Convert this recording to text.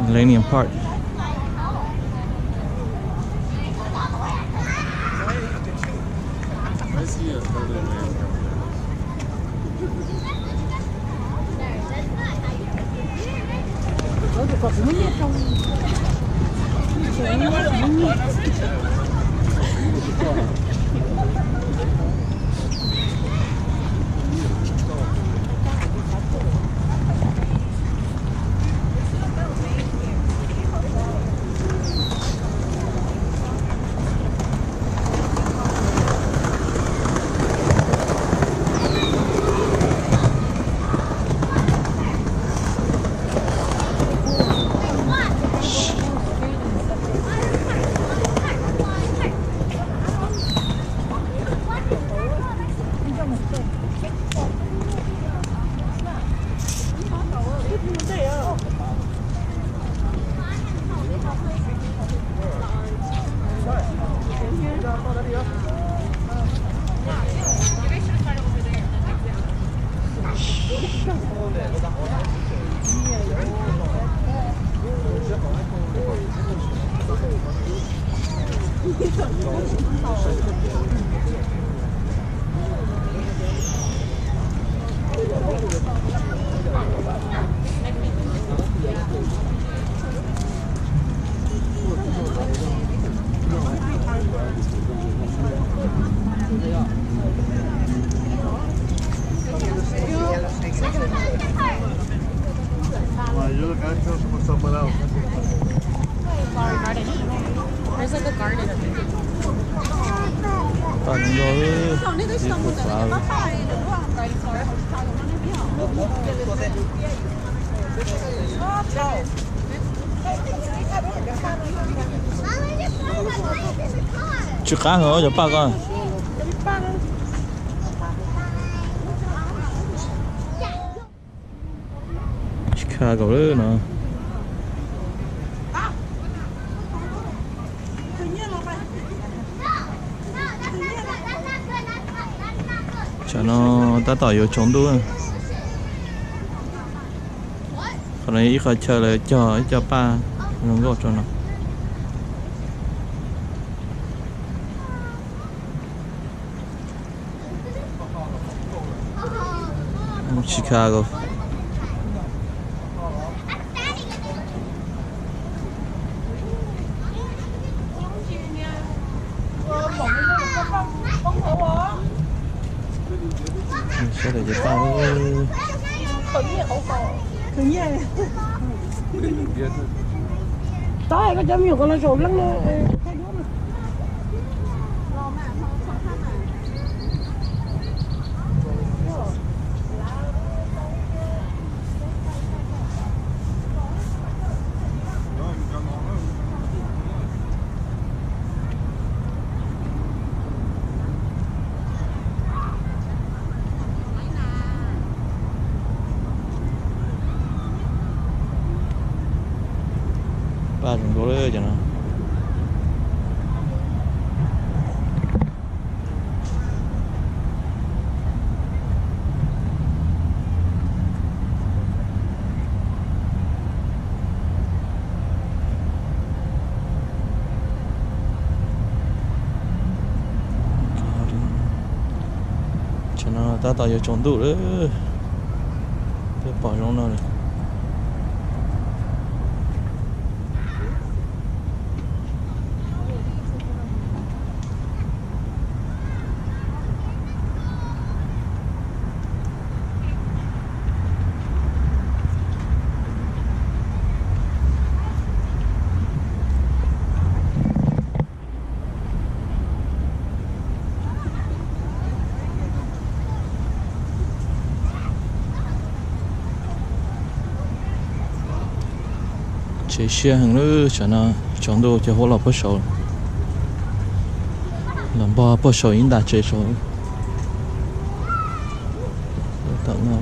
Millennium Park. There's like a garden. Toàn rồi đi của pháo. Chưa cá nữa cho ba con. Chicago nữa nè. Cho nó ta tỏi vô trốn đuôi. Còn này ít khỏi chờ là cho ba nó gọt cho nó. Chicago. Sao để cho tao cứng nhẹ tới có chấm nhiều con nó rồi lắm nè. ba chúng có đấy cho nó. Cho nó ta tạo cho trốn đủ đấy. Để bỏ trong nó này. chế xe hàng nữa cho nó chọn đồ cho họ là bắt sầu làm bao bắt sầu in đã chế sầu tận nào